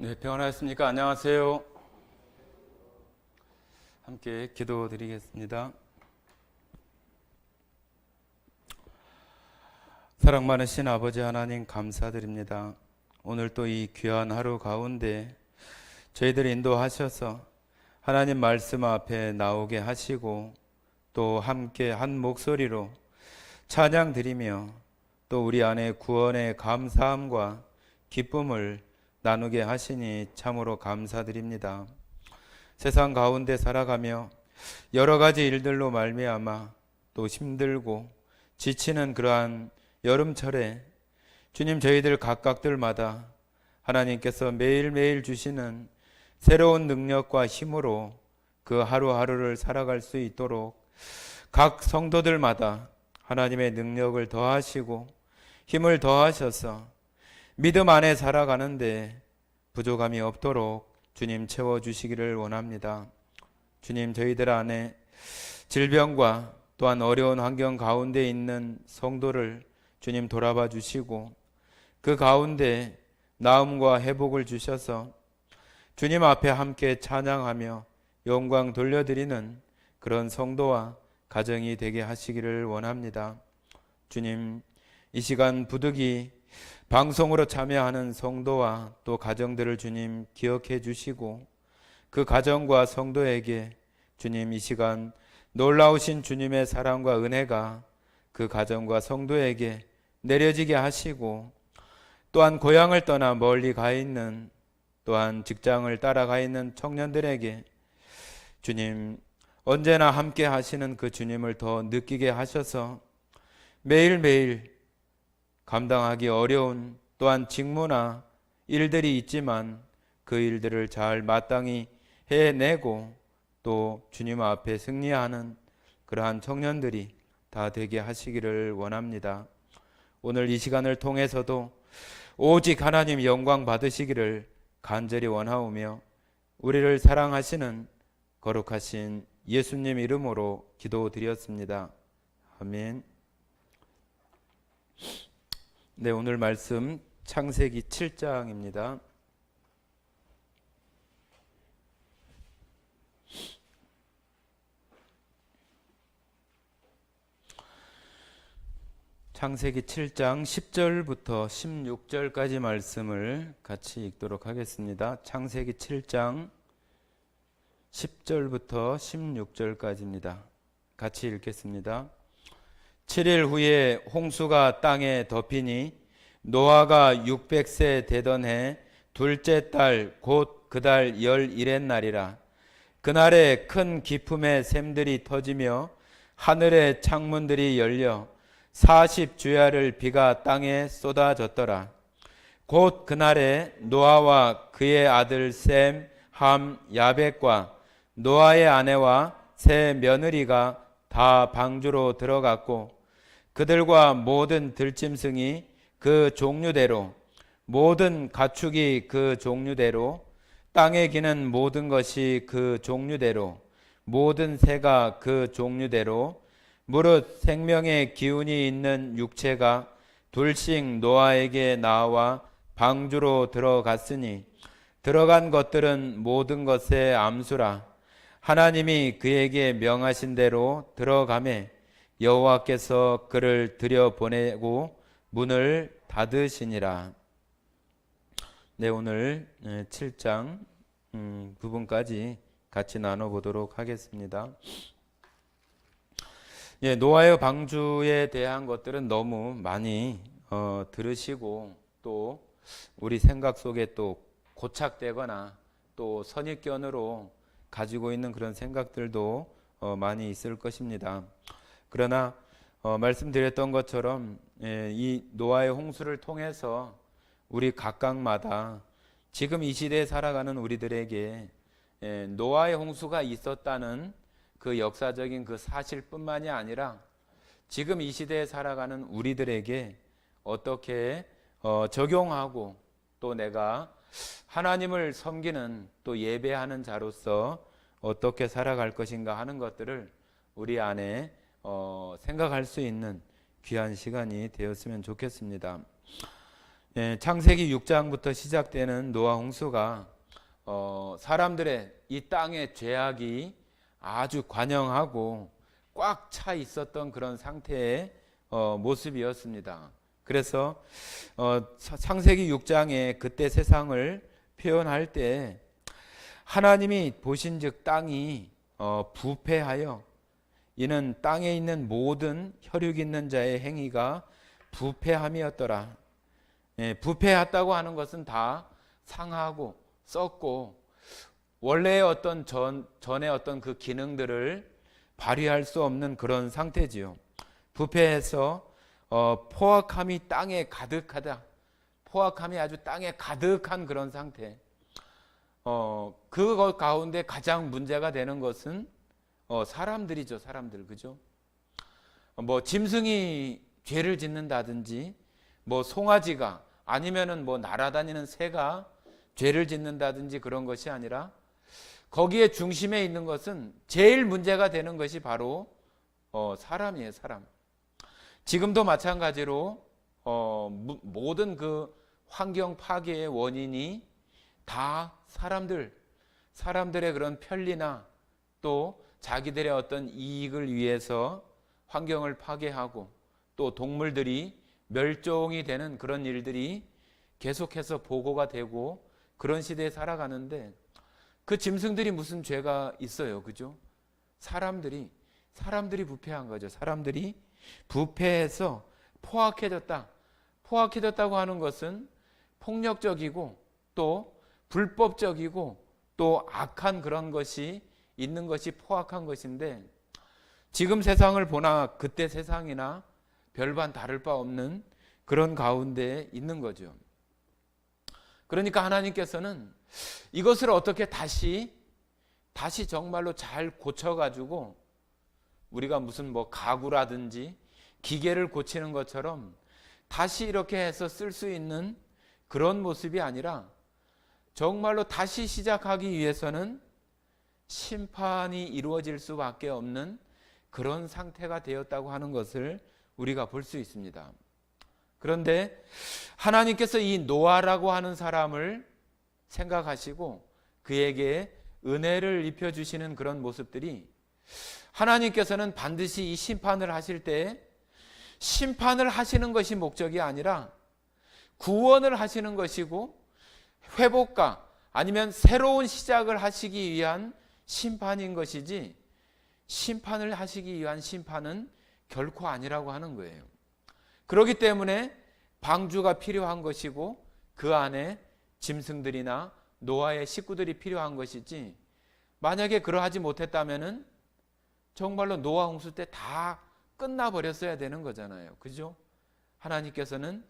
네, 평안하셨습니까? 안녕하세요. 함께 기도드리겠습니다. 사랑 많으신 아버지 하나님 감사드립니다. 오늘 또 이 귀한 하루 가운데 저희들 인도하셔서 하나님 말씀 앞에 나오게 하시고 또 함께 한 목소리로 찬양 드리며 또 우리 안에 구원의 감사함과 기쁨을 나누게 하시니 참으로 감사드립니다. 세상 가운데 살아가며 여러 가지 일들로 말미암아 또 힘들고 지치는 그러한 여름철에 주님 저희들 각각들마다 하나님께서 매일매일 주시는 새로운 능력과 힘으로 그 하루하루를 살아갈 수 있도록 각 성도들마다 하나님의 능력을 더하시고 힘을 더하셔서 믿음 안에 살아가는데 부족함이 없도록 주님 채워주시기를 원합니다. 주님 저희들 안에 질병과 또한 어려운 환경 가운데 있는 성도를 주님 돌아봐 주시고 그 가운데 나음과 회복을 주셔서 주님 앞에 함께 찬양하며 영광 돌려드리는 그런 성도와 가정이 되게 하시기를 원합니다. 주님 이 시간 부득이 방송으로 참여하는 성도와 또 가정들을 주님 기억해 주시고 그 가정과 성도에게 주님 이 시간 놀라우신 주님의 사랑과 은혜가 그 가정과 성도에게 내려지게 하시고 또한 고향을 떠나 멀리 가 있는 또한 직장을 따라가 있는 청년들에게 주님 언제나 함께 하시는 그 주님을 더 느끼게 하셔서 매일매일 감당하기 어려운 또한 직무나 일들이 있지만 그 일들을 잘 마땅히 해내고 또 주님 앞에 승리하는 그러한 청년들이 다 되게 하시기를 원합니다. 오늘 이 시간을 통해서도 오직 하나님 영광 받으시기를 간절히 원하오며 우리를 사랑하시는 거룩하신 예수님 이름으로 기도드렸습니다. 아멘. 네, 오늘 말씀 창세기 7장입니다. 창세기 7장 10절부터 16절까지 말씀을 같이 읽도록 하겠습니다. 창세기 7장 10절부터 16절까지입니다. 같이 읽겠습니다. 7일 후에 홍수가 땅에 덮이니 노아가 600세 되던 해 둘째 달 곧 그 달 11의 날이라. 그날에 큰 기품의 샘들이 터지며 하늘의 창문들이 열려 40주야를 비가 땅에 쏟아졌더라. 곧 그날에 노아와 그의 아들 셈, 함, 야벳과 노아의 아내와 세 며느리가 다 방주로 들어갔고 그들과 모든 들짐승이 그 종류대로 모든 가축이 그 종류대로 땅에 기는 모든 것이 그 종류대로 모든 새가 그 종류대로 무릇 생명의 기운이 있는 육체가 둘씩 노아에게 나와 방주로 들어갔으니 들어간 것들은 모든 것의 암수라. 하나님이 그에게 명하신 대로 들어가매 여호와께서 그를 들여보내고 문을 닫으시니라. 네, 오늘 7장 부분까지 같이 나눠보도록 하겠습니다. 예, 노아의 방주에 대한 것들은 너무 많이 들으시고 또 우리 생각 속에 또 고착되거나 또 선입견으로 가지고 있는 그런 생각들도 많이 있을 것입니다. 그러나 말씀드렸던 것처럼 이 노아의 홍수를 통해서 우리 각각마다 지금 이 시대에 살아가는 우리들에게 노아의 홍수가 있었다는 그 역사적인 그 사실뿐만이 아니라 지금 이 시대에 살아가는 우리들에게 어떻게 적용하고 또 내가 하나님을 섬기는 또 예배하는 자로서 어떻게 살아갈 것인가 하는 것들을 우리 안에 생각할 수 있는 귀한 시간이 되었으면 좋겠습니다. 창세기 6장부터 시작되는 노아 홍수가 사람들의 이 땅의 죄악이 아주 관영하고 꽉 차 있었던 그런 상태의 모습이었습니다. 그래서 창세기 6장에 그때 세상을 표현할 때 하나님이 보신즉 땅이 부패하여 이는 땅에 있는 모든 혈육 있는 자의 행위가 부패함이었더라. 부패했다고 하는 것은 다 상하고 썩고 원래의 어떤 전의 어떤 그 기능들을 발휘할 수 없는 그런 상태지요. 부패해서 포악함이 땅에 가득하다. 포악함이 아주 땅에 가득한 그런 상태. 그 가운데 가장 문제가 되는 것은 사람들이죠. 사람들, 그죠? 뭐 짐승이 죄를 짓는다든지, 뭐 송아지가 아니면은 뭐 날아다니는 새가 죄를 짓는다든지 그런 것이 아니라 거기에 중심에 있는 것은 제일 문제가 되는 것이 바로 사람이에요. 사람. 지금도 마찬가지로 모든 그 환경 파괴의 원인이 다 사람들의 그런 편리나 또 자기들의 어떤 이익을 위해서 환경을 파괴하고 또 동물들이 멸종이 되는 그런 일들이 계속해서 보고가 되고 그런 시대에 살아가는데 그 짐승들이 무슨 죄가 있어요, 그죠? 사람들이 부패한 거죠. 사람들이 부패해서 포악해졌다고 하는 것은 폭력적이고 또 불법적이고 또 악한 그런 것이 있는 것이 포악한 것인데 지금 세상을 보나 그때 세상이나 별반 다를 바 없는 그런 가운데 있는 거죠. 그러니까 하나님께서는 이것을 어떻게 다시 정말로 잘 고쳐가지고 우리가 무슨 뭐 가구라든지 기계를 고치는 것처럼 다시 이렇게 해서 쓸 수 있는 그런 모습이 아니라 정말로 다시 시작하기 위해서는 심판이 이루어질 수밖에 없는 그런 상태가 되었다고 하는 것을 우리가 볼 수 있습니다. 그런데 하나님께서 이 노아라고 하는 사람을 생각하시고 그에게 은혜를 입혀주시는 그런 모습들이 하나님께서는 반드시 이 심판을 하실 때 심판을 하시는 것이 목적이 아니라 구원을 하시는 것이고 회복과 아니면 새로운 시작을 하시기 위한 심판인 것이지 심판을 하시기 위한 심판은 결코 아니라고 하는 거예요. 그렇기 때문에 방주가 필요한 것이고 그 안에 짐승들이나 노아의 식구들이 필요한 것이지 만약에 그러하지 못했다면은 정말로 노아 홍수 때 다 끝나버렸어야 되는 거잖아요. 그죠? 하나님께서는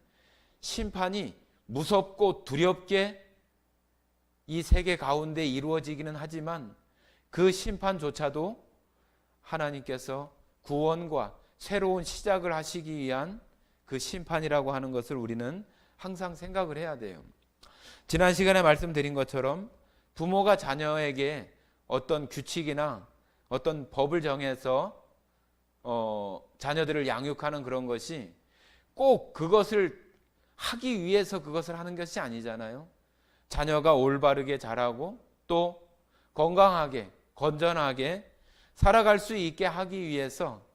심판이 무섭고 두렵게 이 세계 가운데 이루어지기는 하지만 그 심판조차도 하나님께서 구원과 새로운 시작을 하시기 위한 그 심판이라고 하는 것을 우리는 항상 생각을 해야 돼요. 지난 시간에 말씀드린 것처럼 부모가 자녀에게 어떤 규칙이나 어떤 법을 정해서 자녀들을 양육하는 그런 것이 꼭 그것을 하기 위해서 그것을 하는 것이 아니잖아요. 자녀가 올바르게 자라고 또 건강하게 건전하게 살아갈 수 있게 하기 위해서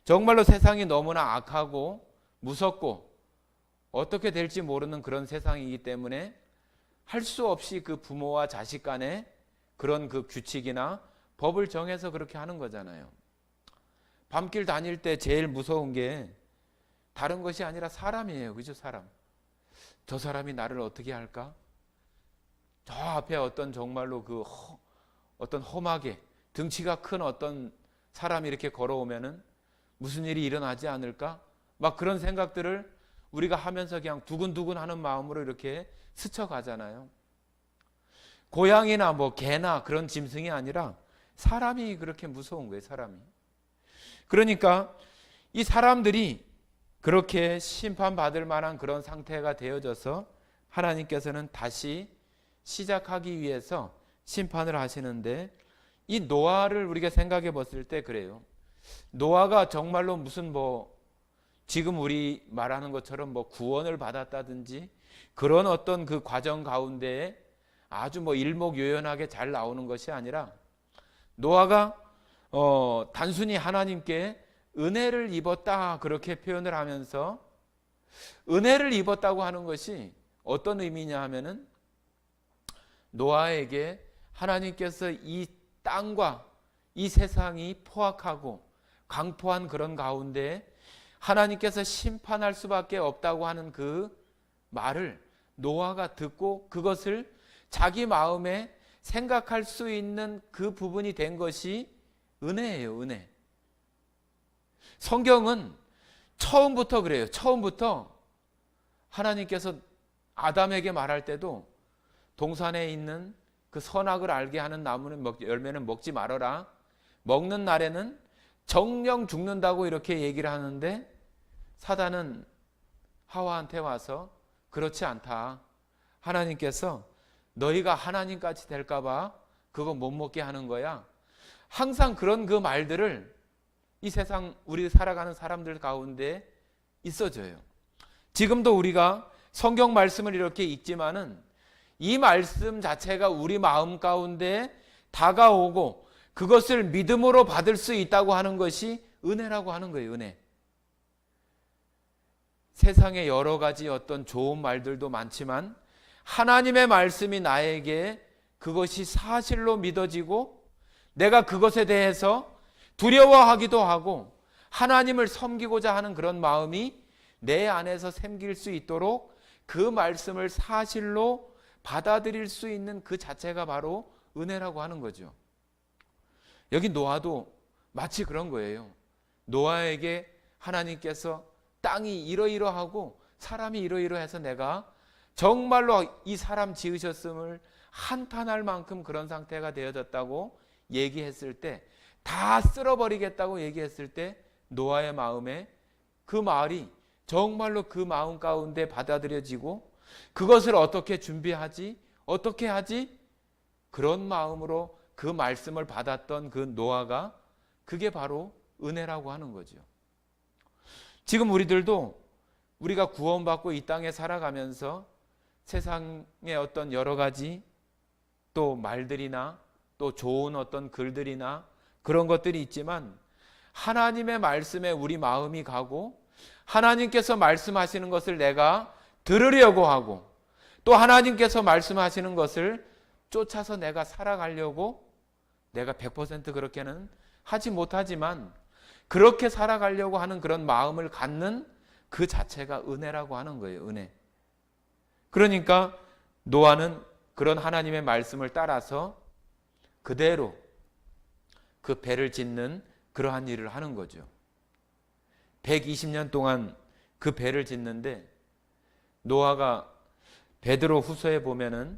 정말로 세상이 너무나 악하고 무섭고 어떻게 될지 모르는 그런 세상이기 때문에 할 수 없이 그 부모와 자식 간에 그런 그 규칙이나 법을 정해서 그렇게 하는 거잖아요. 밤길 다닐 때 제일 무서운 게 다른 것이 아니라 사람이에요. 그죠? 사람. 저 사람이 나를 어떻게 할까? 저 앞에 어떤 정말로 그 어떤 험하게 등치가 큰 어떤 사람이 이렇게 걸어오면은 무슨 일이 일어나지 않을까? 막 그런 생각들을 우리가 하면서 그냥 두근두근 하는 마음으로 이렇게 스쳐가잖아요. 고양이나 뭐 개나 그런 짐승이 아니라 사람이 그렇게 무서운 거예요. 사람이. 그러니까 이 사람들이 그렇게 심판받을 만한 그런 상태가 되어져서 하나님께서는 다시 시작하기 위해서 심판을 하시는데 이 노아를 우리가 생각해 봤을 때 그래요. 노아가 정말로 무슨 뭐 지금 우리 말하는 것처럼 뭐 구원을 받았다든지 그런 어떤 그 과정 가운데에 아주 뭐 일목요연하게 잘 나오는 것이 아니라 노아가 단순히 하나님께 은혜를 입었다 그렇게 표현을 하면서 은혜를 입었다고 하는 것이 어떤 의미냐 하면은 노아에게 하나님께서 이 땅과 이 세상이 포악하고 강포한 그런 가운데 하나님께서 심판할 수밖에 없다고 하는 그 말을 노아가 듣고 그것을 자기 마음에 생각할 수 있는 그 부분이 된 것이 은혜예요, 은혜. 성경은 처음부터 그래요. 처음부터 하나님께서 아담에게 말할 때도 동산에 있는 그 선악을 알게 하는 나무는 열매는 먹지 말아라. 먹는 날에는 정령 죽는다고 이렇게 얘기를 하는데 사단은 하와한테 와서 그렇지 않다. 하나님께서 너희가 하나님같이 될까 봐 그거 못 먹게 하는 거야. 항상 그런 그 말들을 이 세상 우리 살아가는 사람들 가운데 있어져요. 지금도 우리가 성경 말씀을 이렇게 읽지만은 이 말씀 자체가 우리 마음 가운데 다가오고 그것을 믿음으로 받을 수 있다고 하는 것이 은혜라고 하는 거예요. 은혜. 세상에 여러 가지 어떤 좋은 말들도 많지만 하나님의 말씀이 나에게 그것이 사실로 믿어지고 내가 그것에 대해서 두려워하기도 하고 하나님을 섬기고자 하는 그런 마음이 내 안에서 생길 수 있도록 그 말씀을 사실로 받아들일 수 있는 그 자체가 바로 은혜라고 하는 거죠. 여기 노아도 마치 그런 거예요. 노아에게 하나님께서 땅이 이러이러하고 사람이 이러이러해서 내가 정말로 이 사람 지으셨음을 한탄할 만큼 그런 상태가 되어졌다고 얘기했을 때, 다 쓸어버리겠다고 얘기했을 때 노아의 마음에 그 말이 정말로 그 마음 가운데 받아들여지고 그것을 어떻게 준비하지? 어떻게 하지? 그런 마음으로 그 말씀을 받았던 그 노아가 그게 바로 은혜라고 하는 거죠. 지금 우리들도 우리가 구원받고 이 땅에 살아가면서 세상의 어떤 여러 가지 또 말들이나 또 좋은 어떤 글들이나 그런 것들이 있지만 하나님의 말씀에 우리 마음이 가고 하나님께서 말씀하시는 것을 내가 들으려고 하고 또 하나님께서 말씀하시는 것을 쫓아서 내가 살아가려고 내가 100% 그렇게는 하지 못하지만 그렇게 살아가려고 하는 그런 마음을 갖는 그 자체가 은혜라고 하는 거예요. 은혜. 그러니까 노아는 그런 하나님의 말씀을 따라서 그대로 그 배를 짓는 그러한 일을 하는 거죠. 120년 동안 그 배를 짓는데 노아가 베드로 후서에 보면은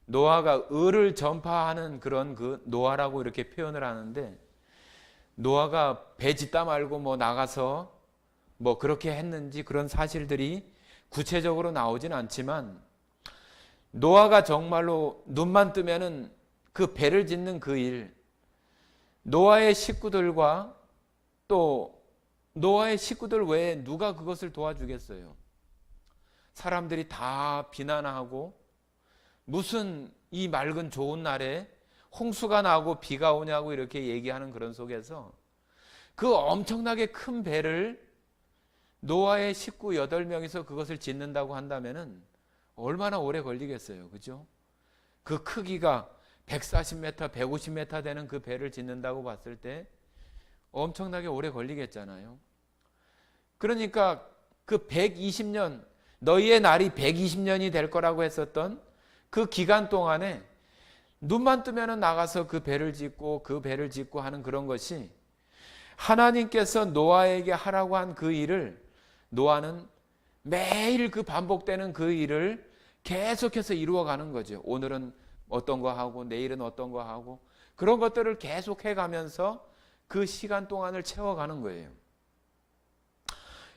노아가 의를 전파하는 그런 그 노아라고 이렇게 표현을 하는데 노아가 배 짓다 말고 뭐 나가서 뭐 그렇게 했는지 그런 사실들이 구체적으로 나오진 않지만 노아가 정말로 눈만 뜨면은 그 배를 짓는 그 일, 노아의 식구들과 또 노아의 식구들 외에 누가 그것을 도와주겠어요? 사람들이 다 비난하고 무슨 이 맑은 좋은 날에 홍수가 나고 비가 오냐고 이렇게 얘기하는 그런 속에서 그 엄청나게 큰 배를 노아의 식구 8명이서 그것을 짓는다고 한다면은 얼마나 오래 걸리겠어요. 그죠? 그 크기가 140m, 150m 되는 그 배를 짓는다고 봤을 때 엄청나게 오래 걸리겠잖아요. 그러니까 그 120년, 너희의 날이 120년이 될 거라고 했었던 그 기간 동안에 눈만 뜨면 나가서 그 배를 짓고 하는 그런 것이 하나님께서 노아에게 하라고 한 그 일을 노아는 매일 그 반복되는 그 일을 계속해서 이루어가는 거죠. 오늘은 어떤 거 하고 내일은 어떤 거 하고 그런 것들을 계속 해가면서 그 시간 동안을 채워가는 거예요.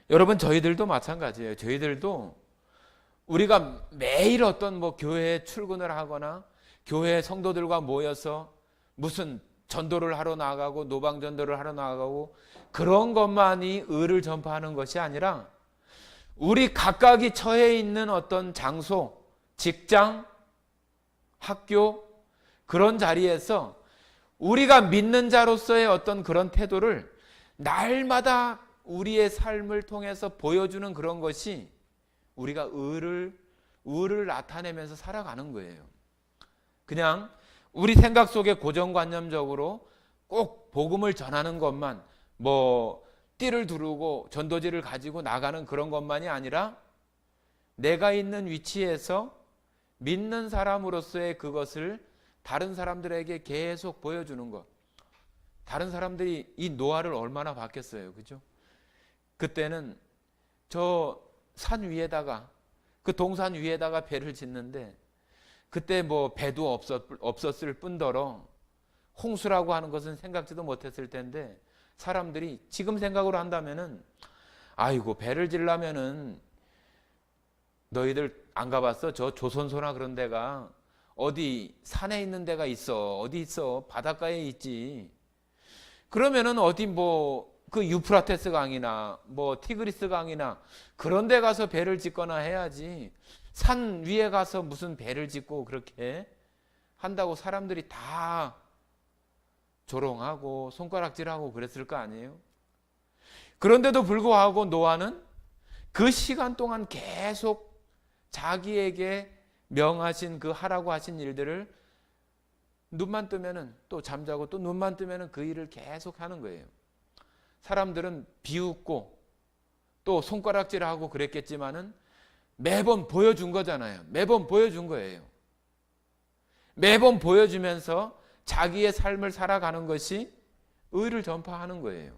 여러분 저희들도 마찬가지예요. 저희들도 우리가 매일 어떤 뭐 교회에 출근을 하거나 교회 성도들과 모여서 무슨 전도를 하러 나가고 노방 전도를 하러 나가고 그런 것만이 의를 전파하는 것이 아니라 우리 각각이 처해 있는 어떤 장소, 직장, 학교 그런 자리에서 우리가 믿는 자로서의 어떤 그런 태도를 날마다 우리의 삶을 통해서 보여주는 그런 것이 우리가 의를 나타내면서 살아가는 거예요. 그냥 우리 생각 속에 고정관념적으로 꼭 복음을 전하는 것만 띠를 두르고 전도지를 가지고 나가는 그런 것만이 아니라 내가 있는 위치에서 믿는 사람으로서의 그것을 다른 사람들에게 계속 보여주는 것. 다른 사람들이 이 노아를 얼마나 봤겠어요. 그죠? 그때는 저 산 위에다가 그 동산 위에다가 배를 짓는데 그때 배도 없었을 뿐더러 홍수라고 하는 것은 생각지도 못했을 텐데 사람들이 지금 생각으로 한다면은 아이고 배를 지려면은 너희들 안 가봤어? 저 조선소나 그런 데가 어디 산에 있는 데가 있어. 어디 있어? 바닷가에 있지. 그러면은 어디 그 유프라테스 강이나 티그리스 강이나 그런 데 가서 배를 짓거나 해야지. 산 위에 가서 무슨 배를 짓고 그렇게 한다고 사람들이 다 조롱하고 손가락질하고 그랬을 거 아니에요? 그런데도 불구하고 노아는 그 시간 동안 계속 자기에게 명하신 그 하라고 하신 일들을 눈만 뜨면은 또 잠자고 또 눈만 뜨면은 그 일을 계속 하는 거예요. 사람들은 비웃고 또 손가락질하고 그랬겠지만은 매번 보여준 거잖아요. 매번 보여준 거예요. 매번 보여주면서 자기의 삶을 살아가는 것이 의를 전파하는 거예요.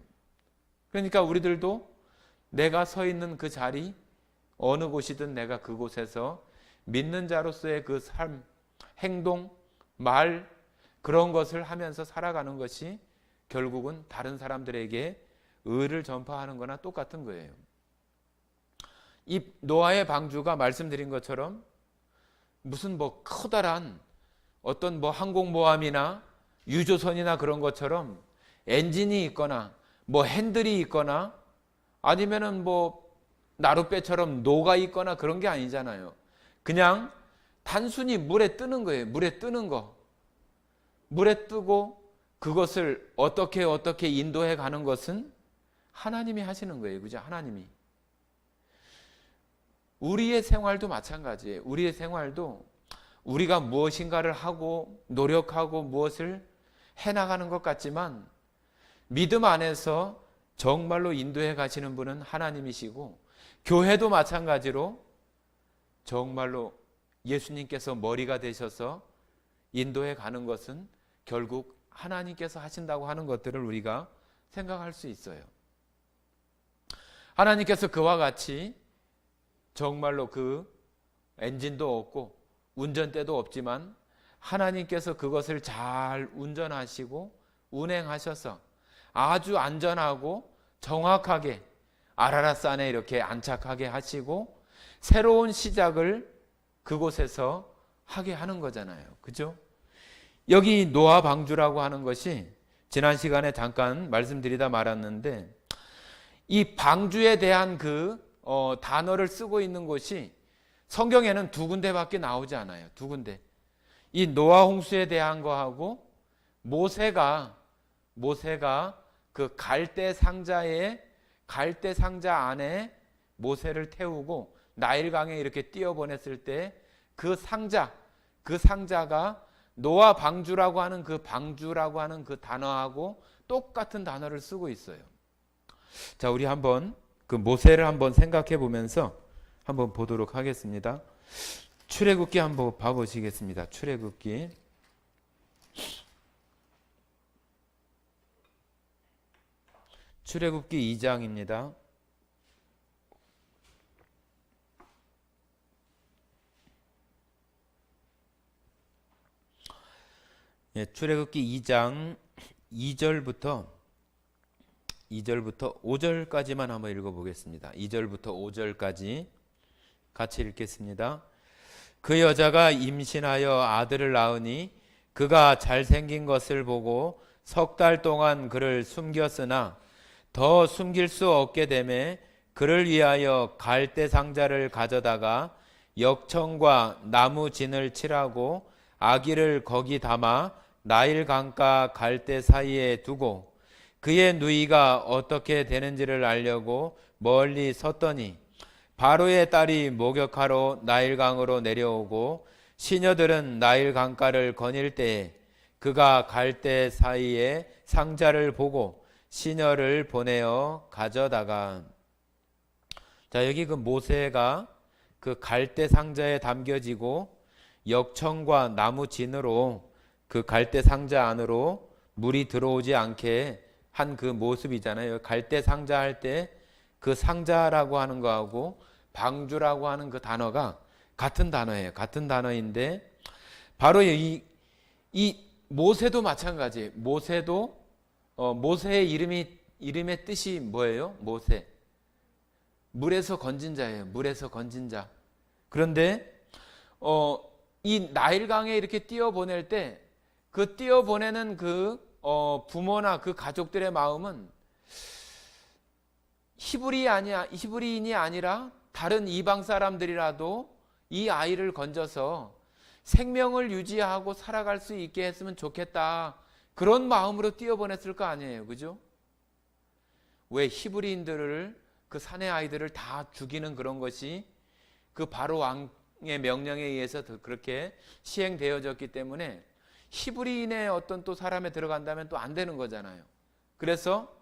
그러니까 우리들도 내가 서 있는 그 자리 어느 곳이든 내가 그곳에서 믿는 자로서의 그 삶, 행동, 말 그런 것을 하면서 살아가는 것이 결국은 다른 사람들에게 의를 전파하는 거나 똑같은 거예요. 이 노아의 방주가 말씀드린 것처럼 무슨 커다란 어떤 항공모함이나 유조선이나 그런 것처럼 엔진이 있거나 핸들이 있거나 아니면은 나룻배처럼 노가 있거나 그런 게 아니잖아요. 그냥 단순히 물에 뜨는 거예요. 물에 뜨는 거. 물에 뜨고 그것을 어떻게 인도해 가는 것은 하나님이 하시는 거예요. 그죠? 하나님이. 우리의 생활도 마찬가지예요. 우리의 생활도 우리가 무엇인가를 하고 노력하고 무엇을 해나가는 것 같지만 믿음 안에서 정말로 인도해 가시는 분은 하나님이시고 교회도 마찬가지로 정말로 예수님께서 머리가 되셔서 인도해 가는 것은 결국 하나님께서 하신다고 하는 것들을 우리가 생각할 수 있어요. 하나님께서 그와 같이 정말로 그 엔진도 없고 운전대도 없지만 하나님께서 그것을 잘 운전하시고 운행하셔서 아주 안전하고 정확하게 아라랏산에 이렇게 안착하게 하시고 새로운 시작을 그곳에서 하게 하는 거잖아요. 그죠? 여기 노아 방주라고 하는 것이 지난 시간에 잠깐 말씀드리다 말았는데 이 방주에 대한 단어를 쓰고 있는 곳이 성경에는 두 군데밖에 나오지 않아요. 두 군데. 이 노아 홍수에 대한 거하고 모세가 그 갈대 상자 안에 모세를 태우고 나일강에 이렇게 띄어보냈을 때 그 상자가 노아 방주라고 하는 그 단어하고 똑같은 단어를 쓰고 있어요. 자, 우리 한번 그 모세를 한번 생각해 보면서 한번 보도록 하겠습니다. 출애굽기 한번 봐보시겠습니다. 출애굽기 2장입니다. 출애굽기 2장 2절부터 5절까지만 한번 읽어보겠습니다. 2절부터 5절까지 같이 읽겠습니다. 그 여자가 임신하여 아들을 낳으니 그가 잘생긴 것을 보고 석 달 동안 그를 숨겼으나 더 숨길 수 없게 되매 그를 위하여 갈대 상자를 가져다가 역청과 나무 진을 칠하고 아기를 거기 담아 나일 강가 갈대 사이에 두고 그의 누이가 어떻게 되는지를 알려고 멀리 섰더니 바로의 딸이 목욕하러 나일강으로 내려오고 시녀들은 나일 강가를 거닐 때에 그가 갈대 사이에 상자를 보고 시녀를 보내어 가져다가. 자, 여기 그 모세가 그 갈대 상자에 담겨지고 역청과 나무 진으로 그 갈대 상자 안으로 물이 들어오지 않게 한 그 모습이잖아요. 갈대 상자 할 때 그 상자라고 하는 거하고 방주라고 하는 그 단어가 같은 단어예요. 같은 단어인데 바로 이 모세도 마찬가지예요. 모세도 모세의 이름의 뜻이 뭐예요? 모세. 물에서 건진 자예요. 물에서 건진 자. 그런데 이 나일강에 이렇게 띄어보낼 때 그 띄어보내는 그 부모나 그 가족들의 마음은 히브리인이 아니라 다른 이방 사람들이라도 이 아이를 건져서 생명을 유지하고 살아갈 수 있게 했으면 좋겠다. 그런 마음으로 띄어보냈을 거 아니에요. 그죠? 왜 히브리인들을 그 산의 아이들을 다 죽이는 그런 것이 그 바로 왕의 명령에 의해서 그렇게 시행되어졌기 때문에 히브리인의 어떤 또 사람에 들어간다면 또 안 되는 거잖아요. 그래서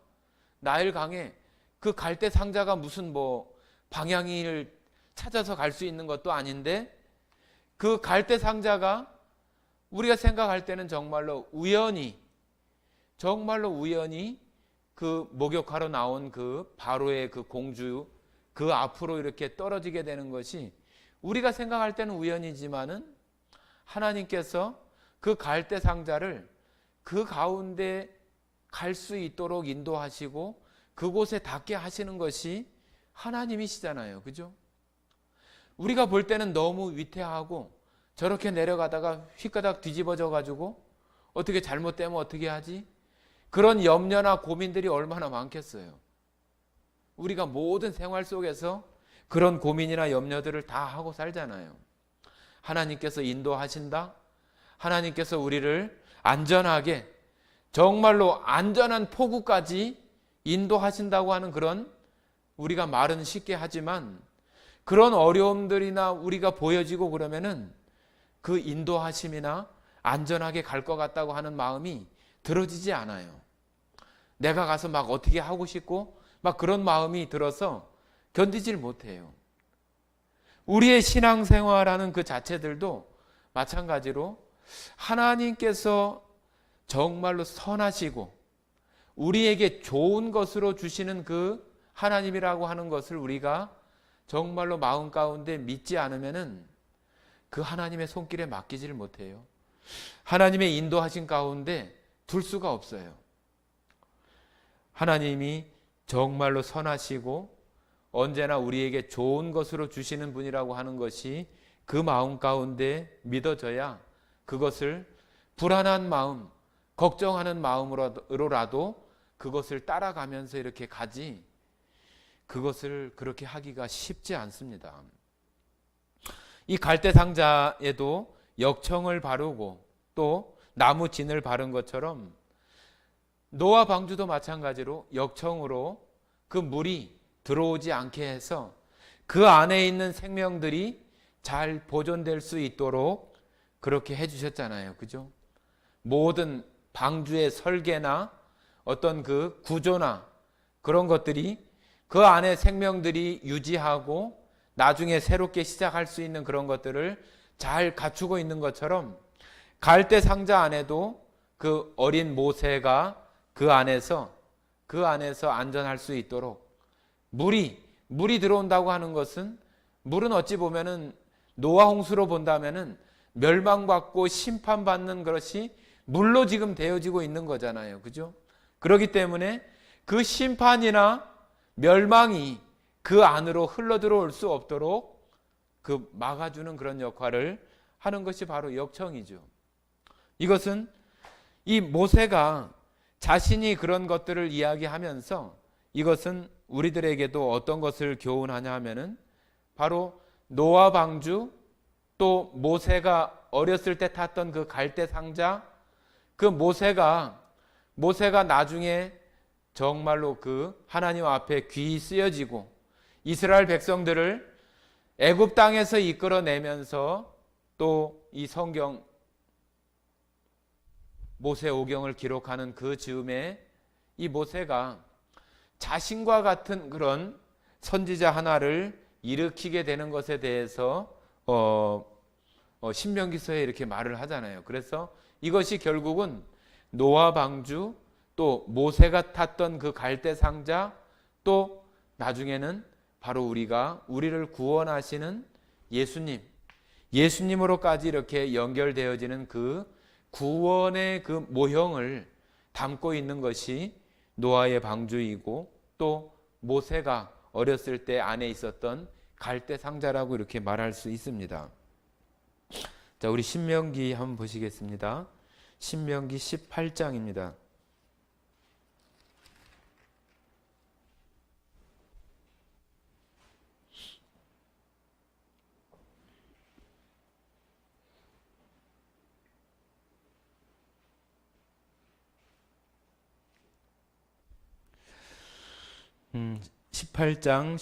나일강에 그 갈대 상자가 무슨 뭐 방향을 찾아서 갈 수 있는 것도 아닌데 그 갈대 상자가 우리가 생각할 때는 정말로 우연히 그 목욕하러 나온 그 바로의 그 공주 그 앞으로 이렇게 떨어지게 되는 것이 우리가 생각할 때는 우연이지만은 하나님께서 그 갈대 상자를 그 가운데 갈 수 있도록 인도하시고 그곳에 닿게 하시는 것이 하나님이시잖아요. 그죠? 우리가 볼 때는 너무 위태하고 저렇게 내려가다가 휘가닥 뒤집어져 가지고 어떻게 잘못되면 어떻게 하지? 그런 염려나 고민들이 얼마나 많겠어요. 우리가 모든 생활 속에서 그런 고민이나 염려들을 다 하고 살잖아요. 하나님께서 인도하신다. 하나님께서 우리를 안전하게 정말로 안전한 포구까지 인도하신다고 하는 그런 우리가 말은 쉽게 하지만 그런 어려움들이나 우리가 보여지고 그러면은 그 인도하심이나 안전하게 갈 것 같다고 하는 마음이 들어지지 않아요. 내가 가서 막 어떻게 하고 싶고 막 그런 마음이 들어서 견디질 못해요. 우리의 신앙생활하는 그 자체들도 마찬가지로 하나님께서 정말로 선하시고 우리에게 좋은 것으로 주시는 그 하나님이라고 하는 것을 우리가 정말로 마음 가운데 믿지 않으면은 그 하나님의 손길에 맡기지를 못해요. 하나님의 인도하신 가운데 둘 수가 없어요. 하나님이 정말로 선하시고 언제나 우리에게 좋은 것으로 주시는 분이라고 하는 것이 그 마음 가운데 믿어져야 그것을 불안한 마음, 걱정하는 마음으로라도 그것을 따라가면서 이렇게 가지 그것을 그렇게 하기가 쉽지 않습니다. 이 갈대 상자에도 역청을 바르고 또 나무 진을 바른 것처럼 노아 방주도 마찬가지로 역청으로 그 물이 들어오지 않게 해서 그 안에 있는 생명들이 잘 보존될 수 있도록 그렇게 해주셨잖아요. 그죠? 모든 방주의 설계나 어떤 그 구조나 그런 것들이 그 안에 생명들이 유지하고 나중에 새롭게 시작할 수 있는 그런 것들을 잘 갖추고 있는 것처럼 갈대 상자 안에도 그 어린 모세가 그 안에서 안전할 수 있도록 물이 들어온다고 하는 것은 물은 어찌 보면은 노아 홍수로 본다면은 멸망받고 심판받는 것이 물로 지금 되어지고 있는 거잖아요. 그죠? 그렇기 때문에 그 심판이나 멸망이 그 안으로 흘러 들어올 수 없도록 그 막아주는 그런 역할을 하는 것이 바로 역청이죠. 이것은 이 모세가 자신이 그런 것들을 이야기하면서 이것은 우리들에게도 어떤 것을 교훈하냐 하면은 바로 노아 방주, 또 모세가 어렸을 때 탔던 그 갈대 상자, 그 모세가 나중에 정말로 그 하나님 앞에 귀히 쓰여지고 이스라엘 백성들을 애굽 땅에서 이끌어내면서 또 이 성경 모세오경을 기록하는 그 즈음에 이 모세가 자신과 같은 그런 선지자 하나를 일으키게 되는 것에 대해서 신명기서에 이렇게 말을 하잖아요. 그래서 이것이 결국은 노아 방주, 또 모세가 탔던 그 갈대 상자, 또 나중에는 바로 우리를 구원하시는 예수님으로까지 이렇게 연결되어지는 그 구원의 그 모형을 담고 있는 것이 노아의 방주이고, 또 모세가 어렸을 때 안에 있었던 갈대 상자라고 이렇게 말할 수 있습니다. 자, 우리 신명기 한번 보시겠습니다. 신명기 18장입니다. 음, 18장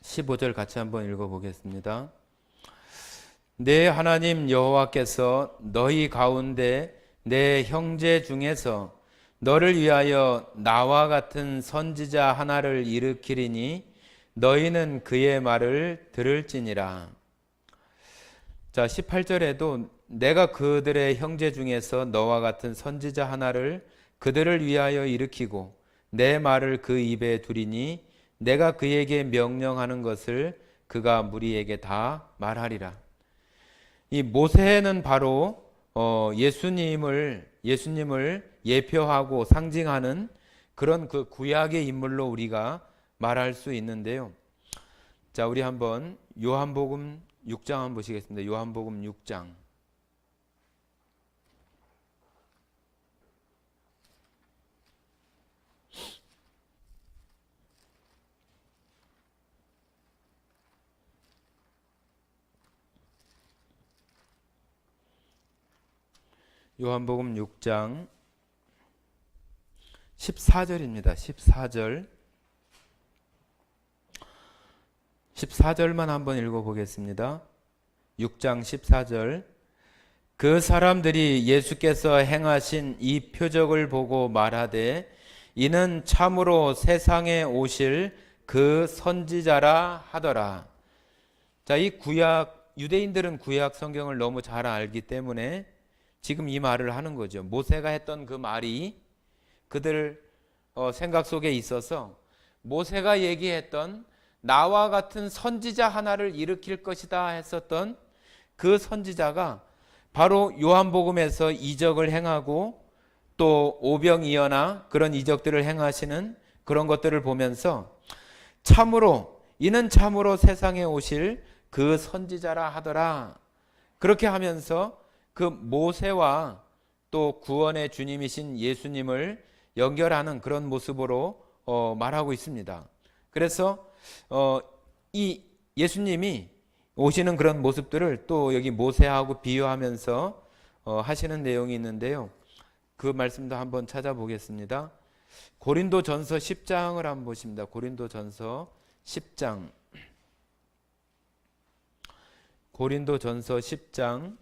15절 같이 한번 읽어보겠습니다. 내 하나님 여호와께서 너희 가운데 내 형제 중에서 너를 위하여 나와 같은 선지자 하나를 일으키리니 너희는 그의 말을 들을지니라. 자, 18절에도 내가 그들의 형제 중에서 너와 같은 선지자 하나를 그들을 위하여 일으키고 내 말을 그 입에 두리니 내가 그에게 명령하는 것을 그가 무리에게 다 말하리라. 이 모세는 바로 예수님을 예표하고 상징하는 그런 그 구약의 인물로 우리가 말할 수 있는데요. 자, 우리 한번 요한복음 6장 한번 보시겠습니다. 요한복음 6장. 요한복음 6장 14절입니다. 14절만 한번 읽어보겠습니다. 6장 14절. 그 사람들이 예수께서 행하신 이 표적을 보고 말하되 이는 참으로 세상에 오실 그 선지자라 하더라. 자, 이 유대인들은 구약 성경을 너무 잘 알기 때문에 지금 이 말을 하는 거죠. 모세가 했던 그 말이 그들 생각 속에 있어서 모세가 얘기했던 나와 같은 선지자 하나를 일으킬 것이다 했었던 그 선지자가 바로 요한복음에서 이적을 행하고 또 오병이어나 그런 이적들을 행하시는 그런 것들을 보면서 이는 참으로 세상에 오실 그 선지자라 하더라. 그렇게 하면서 그 모세와 또 구원의 주님이신 예수님을 연결하는 그런 모습으로 말하고 있습니다. 그래서 이 예수님이 오시는 그런 모습들을 또 여기 모세하고 비유하면서 하시는 내용이 있는데요. 그 말씀도 한번 찾아보겠습니다. 고린도전서 10장을 한번 보십니다. 고린도전서 10장. 고린도전서 10장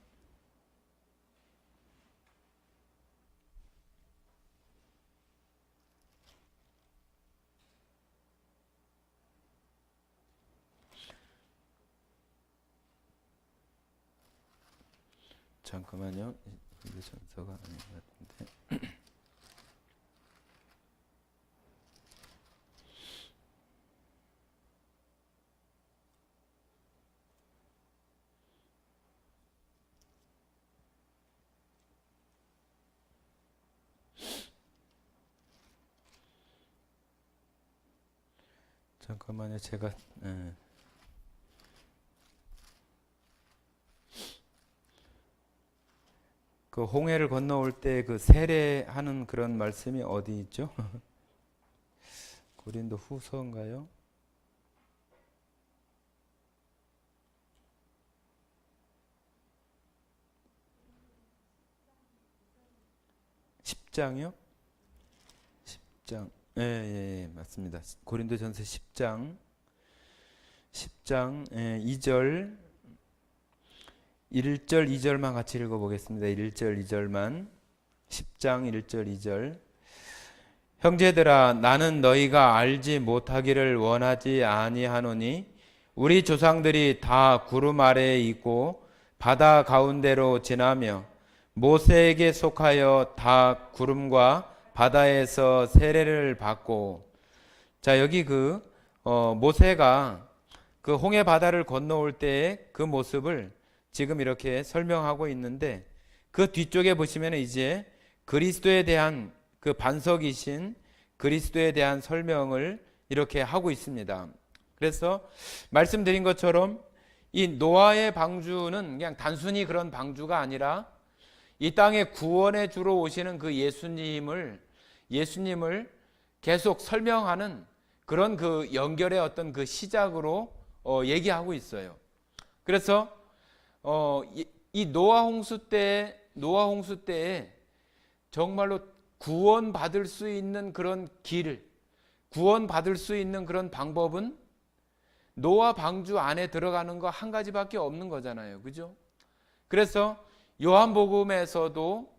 잠깐만요. 이게 전서가 아닌 것 같은데. 잠깐만요. 제가 그 홍해를 건너올 때 그 세례하는 그런 말씀이 어디 있죠? 고린도 후서인가요? 10장이요? 10장. 예, 예, 예, 맞습니다. 고린도전서 10장. 10장 2절 1절 2절만 같이 읽어 보겠습니다. 1절 2절만. 10장 1절 2절. 형제들아 나는 너희가 알지 못하기를 원하지 아니하노니 우리 조상들이 다 구름 아래에 있고 바다 가운데로 지나며 모세에게 속하여 다 구름과 바다에서 세례를 받고. 자, 여기 모세가 그 홍해 바다를 건너올 때의 그 모습을 지금 이렇게 설명하고 있는데, 그 뒤쪽에 보시면 이제 그리스도에 대한 그 반석이신 그리스도에 대한 설명을 이렇게 하고 있습니다. 그래서 말씀드린 것처럼 이 노아의 방주는 그냥 단순히 그런 방주가 아니라 이 땅에 구원의 주로 오시는 그 예수님을 계속 설명하는 그런 그 연결의 어떤 그 시작으로 얘기하고 있어요. 그래서 이 노아 홍수 때에 정말로 구원받을 수 있는 그런 구원받을 수 있는 그런 방법은 노아 방주 안에 들어가는 거 한 가지밖에 없는 거잖아요. 그죠? 그래서 요한복음에서도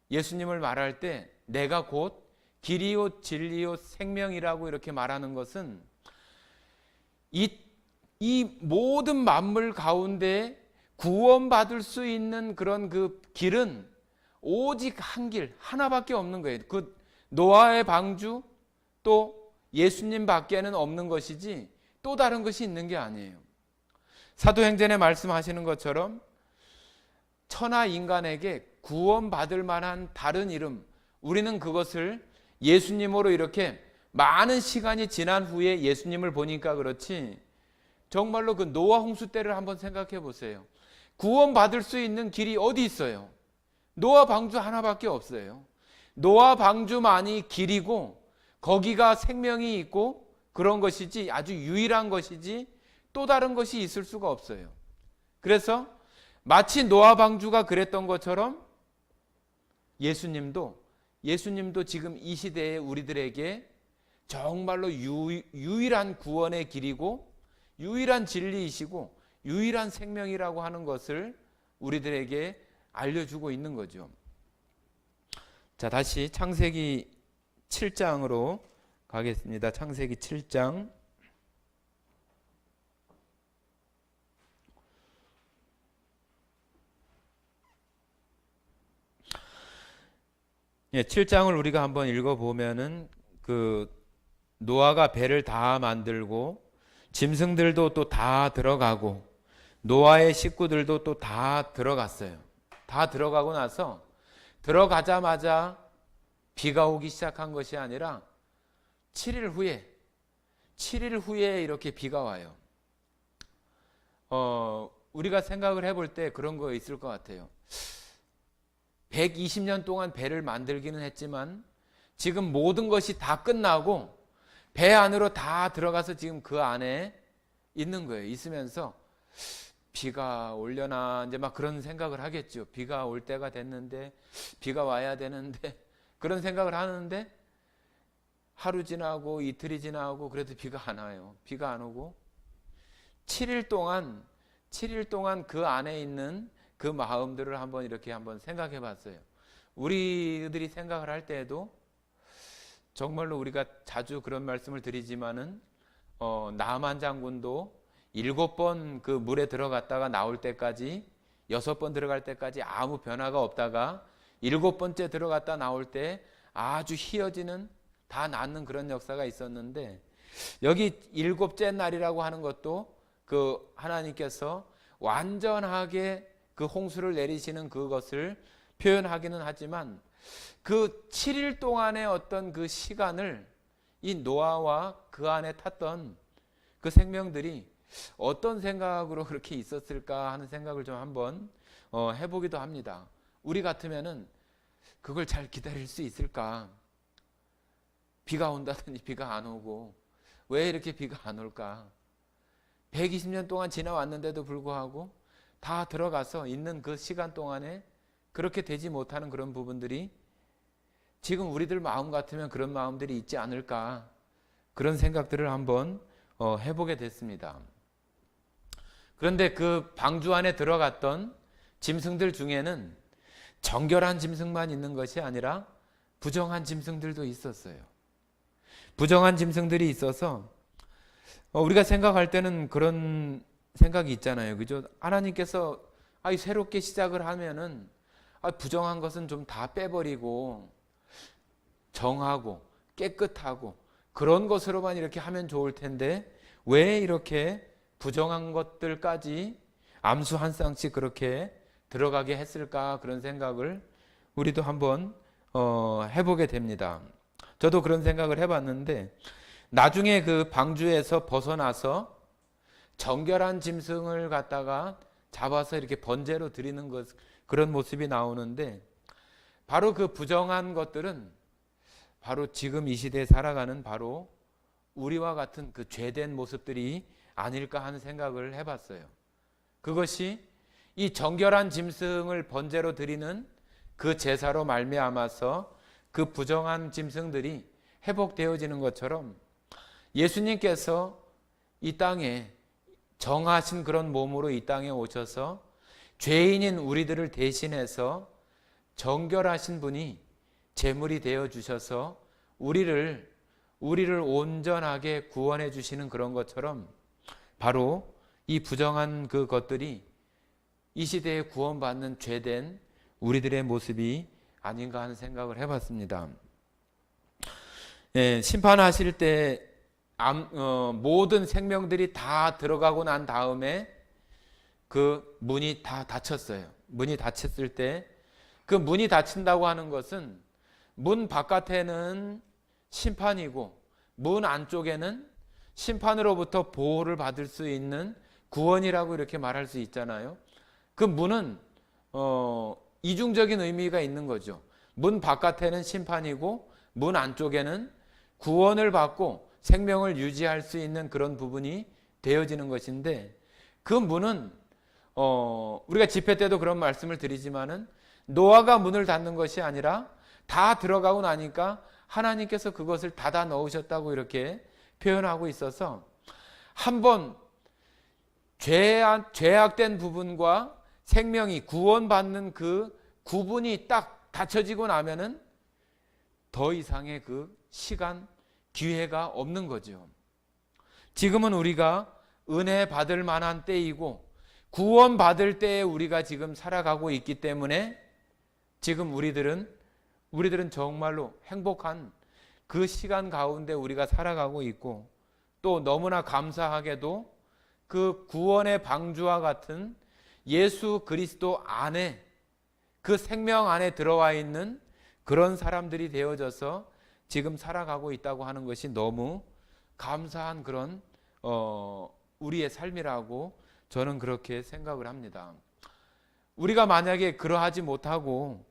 예수님을 말할 때 내가 곧 길이요 진리요 생명이라고 이렇게 말하는 것은 이 모든 만물 가운데 구원받을 수 있는 그런 그 길은 오직 한 길, 하나밖에 없는 거예요. 그 노아의 방주 또 예수님 밖에는 없는 것이지 또 다른 것이 있는 게 아니에요. 사도행전에 말씀하시는 것처럼 천하 인간에게 구원받을 만한 다른 이름, 우리는 그것을 예수님으로 이렇게 많은 시간이 지난 후에 예수님을 보니까 그렇지, 정말로 그 노아 홍수 때를 한번 생각해 보세요. 구원받을 수 있는 길이 어디 있어요? 노아 방주 하나밖에 없어요. 노아 방주만이 길이고 거기가 생명이 있고 그런 것이지, 아주 유일한 것이지 또 다른 것이 있을 수가 없어요. 그래서 마치 노아 방주가 그랬던 것처럼 예수님도 지금 이 시대에 우리들에게 정말로 유일한 구원의 길이고 유일한 진리이시고 유일한 생명이라고 하는 것을 우리들에게 알려주고 있는 거죠. 자, 다시 창세기 7장으로 가겠습니다. 창세기 7장. 예, 7장을 우리가 한번 읽어보면은 그 노아가 배를 다 만들고 짐승들도 또 다 들어가고 노아의 식구들도 또 다 들어갔어요. 다 들어가고 나서 들어가자마자 비가 오기 시작한 것이 아니라 7일 후에 이렇게 비가 와요. 우리가 생각을 해볼 때 그런 거 있을 것 같아요. 120년 동안 배를 만들기는 했지만 지금 모든 것이 다 끝나고 배 안으로 다 들어가서 지금 그 안에 있는 거예요. 있으면서 비가 오려나 이제 막 그런 생각을 하겠죠. 비가 올 때가 됐는데, 비가 와야 되는데, 그런 생각을 하는데 하루 지나고 이틀이 지나고 그래도 비가 안 와요. 비가 안 오고 7일 동안 그 안에 있는 그 마음들을 한번 생각해 봤어요. 우리들이 생각을 할 때에도 정말로 우리가 자주 그런 말씀을 드리지만은 나만 장군도 7번 그 물에 들어갔다가 나올 때까지 6번 들어갈 때까지 아무 변화가 없다가 7번째 들어갔다 나올 때 아주 희어지는, 다 낫는 그런 역사가 있었는데, 여기 7째 날이라고 하는 것도 그 하나님께서 완전하게 그 홍수를 내리시는 그것을 표현하기는 하지만 그 7일 동안의 어떤 그 시간을 이 노아와 그 안에 탔던 그 생명들이 어떤 생각으로 그렇게 있었을까 하는 생각을 좀 한번 해보기도 합니다. 우리 같으면은 그걸 잘 기다릴 수 있을까? 비가 온다더니 비가 안 오고 왜 이렇게 비가 안 올까? 120년 동안 지나왔는데도 불구하고 다 들어가서 있는 그 시간 동안에 그렇게 되지 못하는 그런 부분들이 지금 우리들 마음 같으면 그런 마음들이 있지 않을까? 그런 생각들을 한번 해보게 됐습니다. 그런데 그 방주 안에 들어갔던 짐승들 중에는 정결한 짐승만 있는 것이 아니라 부정한 짐승들도 있었어요. 부정한 짐승들이 있어서 우리가 생각할 때는 그런 생각이 있잖아요. 그죠? 하나님께서 새롭게 시작을 하면은 부정한 것은 좀 다 빼버리고 정하고 깨끗하고 그런 것으로만 이렇게 하면 좋을 텐데 왜 이렇게 부정한 것들까지 암수 한 쌍씩 그렇게 들어가게 했을까? 그런 생각을 우리도 한번 해보게 됩니다. 저도 그런 생각을 해봤는데 나중에 그 방주에서 벗어나서 정결한 짐승을 갖다가 잡아서 이렇게 번제로 드리는 것, 그런 모습이 나오는데 바로 그 부정한 것들은 바로 지금 이 시대에 살아가는 바로 우리와 같은 그 죄된 모습들이 아닐까 하는 생각을 해봤어요. 그것이 이 정결한 짐승을 번제로 드리는 그 제사로 말미암아서 그 부정한 짐승들이 회복되어지는 것처럼 예수님께서 이 땅에 정하신 그런 몸으로 이 땅에 오셔서 죄인인 우리들을 대신해서 정결하신 분이 제물이 되어 주셔서 우리를 온전하게 구원해 주시는 그런 것처럼 바로 이 부정한 그 것들이 이 시대에 구원받는 죄된 우리들의 모습이 아닌가 하는 생각을 해봤습니다. 심판하실 때 모든 생명들이 다 들어가고 난 다음에 그 문이 다 닫혔어요. 문이 닫혔을 때 그 문이 닫힌다고 하는 것은 문 바깥에는 심판이고 문 안쪽에는 심판으로부터 보호를 받을 수 있는 구원이라고 이렇게 말할 수 있잖아요. 그 문은 이중적인 의미가 있는 거죠. 문 바깥에는 심판이고 문 안쪽에는 구원을 받고 생명을 유지할 수 있는 그런 부분이 되어지는 것인데 그 문은 우리가 집회 때도 그런 말씀을 드리지만은 노아가 문을 닫는 것이 아니라 다 들어가고 나니까 하나님께서 그것을 닫아 넣으셨다고 이렇게 표현하고 있어서 한번 죄악된 부분과 생명이 구원받는 그 구분이 딱 닫혀지고 나면은 더 이상의 그 시간, 기회가 없는 거죠. 지금은 우리가 은혜 받을 만한 때이고 구원받을 때에 우리가 지금 살아가고 있기 때문에 지금 우리들은 정말로 행복한 그 시간 가운데 우리가 살아가고 있고 또 너무나 감사하게도 그 구원의 방주와 같은 예수 그리스도 안에 그 생명 안에 들어와 있는 그런 사람들이 되어져서 지금 살아가고 있다고 하는 것이 너무 감사한 그런 우리의 삶이라고 저는 그렇게 생각을 합니다. 우리가 만약에 그러하지 못하고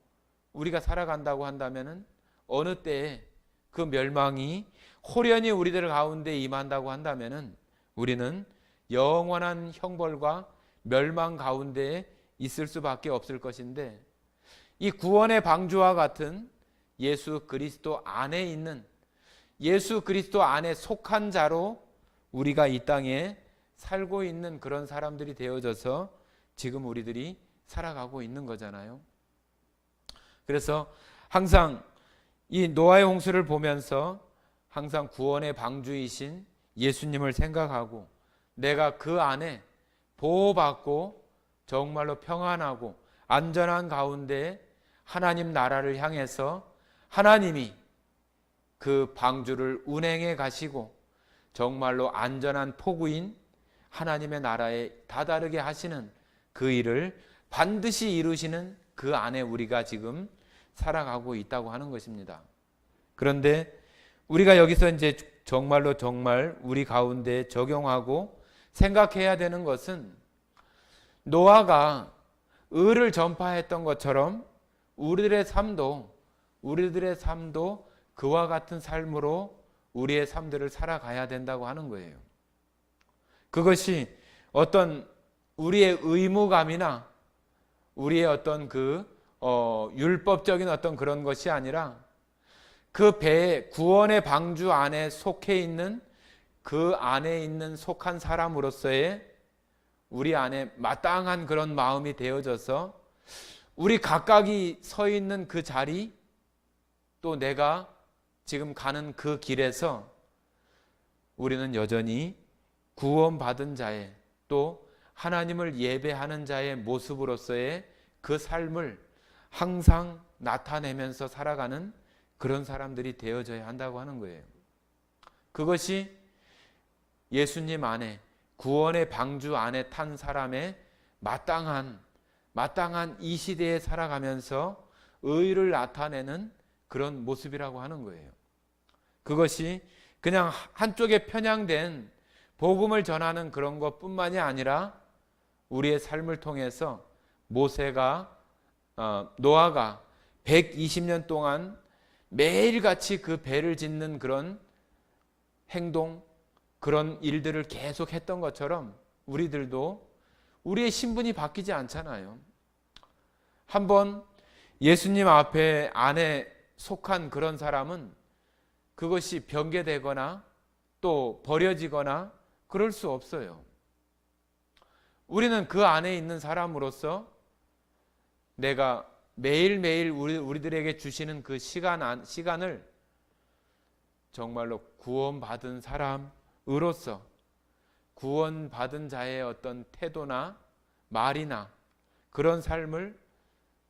우리가 살아간다고 한다면은 어느 때에 그 멸망이 호련히 우리들 가운데 임한다고 한다면은 우리는 영원한 형벌과 멸망 가운데에 있을 수밖에 없을 것인데 이 구원의 방주와 같은 예수 그리스도 안에 있는 예수 그리스도 안에 속한 자로 우리가 이 땅에 살고 있는 그런 사람들이 되어져서 지금 우리들이 살아가고 있는 거잖아요. 그래서 항상 이 노아의 홍수를 보면서 항상 구원의 방주이신 예수님을 생각하고 내가 그 안에 보호받고 정말로 평안하고 안전한 가운데 하나님 나라를 향해서 하나님이 그 방주를 운행해 가시고 정말로 안전한 포구인 하나님의 나라에 다다르게 하시는 그 일을 반드시 이루시는 그 안에 우리가 지금 살아가고 있다고 하는 것입니다. 그런데 우리가 여기서 이제 정말 우리 가운데 적용하고 생각해야 되는 것은 노아가 의를 전파했던 것처럼 우리들의 삶도 그와 같은 삶으로 우리의 삶들을 살아가야 된다고 하는 거예요. 그것이 어떤 우리의 의무감이나 우리의 어떤 율법적인 어떤 그런 것이 아니라 그 배의 구원의 방주 안에 속해 있는 그 안에 있는 속한 사람으로서의 우리 안에 마땅한 그런 마음이 되어져서 우리 각각이 서 있는 그 자리, 또 내가 지금 가는 그 길에서 우리는 여전히 구원받은 자의, 또 하나님을 예배하는 자의 모습으로서의 그 삶을 항상 나타내면서 살아가는 그런 사람들이 되어져야 한다고 하는 거예요. 그것이 예수님 안에, 구원의 방주 안에 탄 사람의 마땅한 이 시대에 살아가면서 의를 나타내는 그런 모습이라고 하는 거예요. 그것이 그냥 한쪽에 편향된 복음을 전하는 그런 것뿐만이 아니라 우리의 삶을 통해서 노아가 120년 동안 매일같이 그 배를 짓는 그런 행동, 그런 일들을 계속 했던 것처럼 우리들도 우리의 신분이 바뀌지 않잖아요. 한번 예수님 안에 속한 그런 사람은 그것이 변개되거나 또 버려지거나 그럴 수 없어요. 우리는 그 안에 있는 사람으로서 내가 매일매일 우리들에게 주시는 그 시간을 정말로 구원받은 사람으로서 구원받은 자의 어떤 태도나 말이나 그런 삶을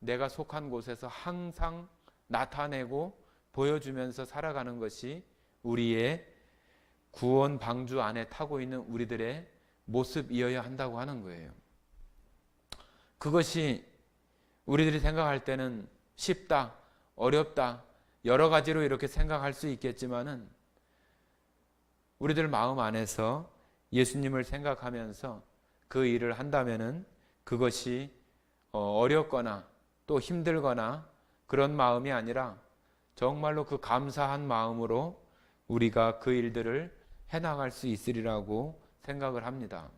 내가 속한 곳에서 항상 나타내고 보여주면서 살아가는 것이 우리의 구원 방주 안에 타고 있는 우리들의 모습이어야 한다고 하는 거예요. 그것이 우리들이 생각할 때는 쉽다, 어렵다, 여러 가지로 이렇게 생각할 수 있겠지만은 우리들 마음 안에서 예수님을 생각하면서 그 일을 한다면은 그것이 어렵거나 또 힘들거나 그런 마음이 아니라 정말로 그 감사한 마음으로 우리가 그 일들을 해나갈 수 있으리라고 생각을 합니다.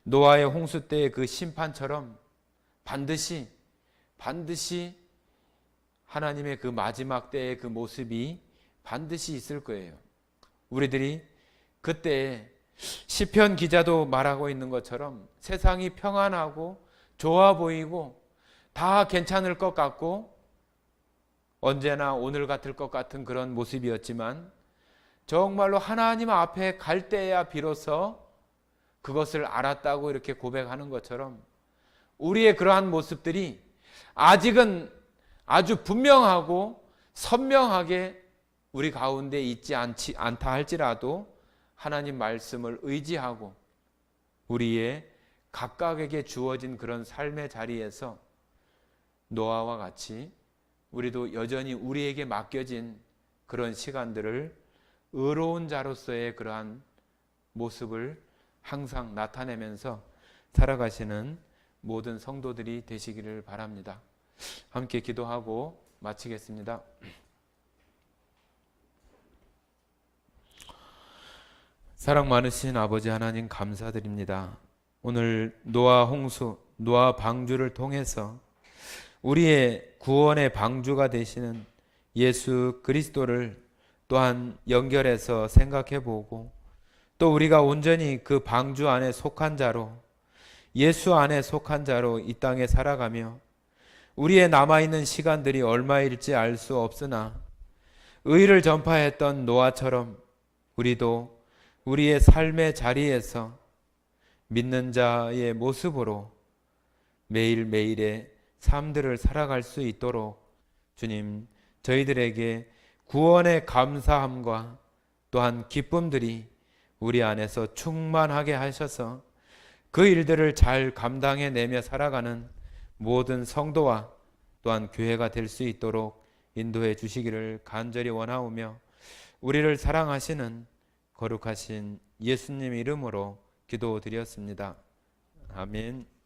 노아의 홍수 때의 그 심판처럼 반드시 하나님의 그 마지막 때의 그 모습이 반드시 있을 거예요. 우리들이 그때 시편 기자도 말하고 있는 것처럼 세상이 평안하고 좋아 보이고 다 괜찮을 것 같고 언제나 오늘 같을 것 같은 그런 모습이었지만 정말로 하나님 앞에 갈 때야 비로소 그것을 알았다고 이렇게 고백하는 것처럼 우리의 그러한 모습들이 아직은 아주 분명하고 선명하게 우리 가운데 있지 않다 할지라도 하나님 말씀을 의지하고 우리의 각각에게 주어진 그런 삶의 자리에서 노아와 같이 우리도 여전히 우리에게 맡겨진 그런 시간들을 의로운 자로서의 그러한 모습을 항상 나타내면서 살아가시는 모든 성도들이 되시기를 바랍니다. 함께 기도하고 마치겠습니다. 사랑 많으신 아버지 하나님 감사드립니다. 오늘 노아 홍수, 노아 방주를 통해서 우리의 구원의 방주가 되시는 예수 그리스도를 또한 연결해서 생각해 보고 또 우리가 온전히 그 방주 안에 속한 자로 예수 안에 속한 자로 이 땅에 살아가며 우리의 남아있는 시간들이 얼마일지 알 수 없으나 의를 전파했던 노아처럼 우리도 우리의 삶의 자리에서 믿는 자의 모습으로 매일매일의 삶들을 살아갈 수 있도록 주님 저희들에게 구원의 감사함과 또한 기쁨들이 우리 안에서 충만하게 하셔서 그 일들을 잘 감당해내며 살아가는 모든 성도와 또한 교회가 될 수 있도록 인도해 주시기를 간절히 원하오며 우리를 사랑하시는 거룩하신 예수님 이름으로 기도드렸습니다. 아멘.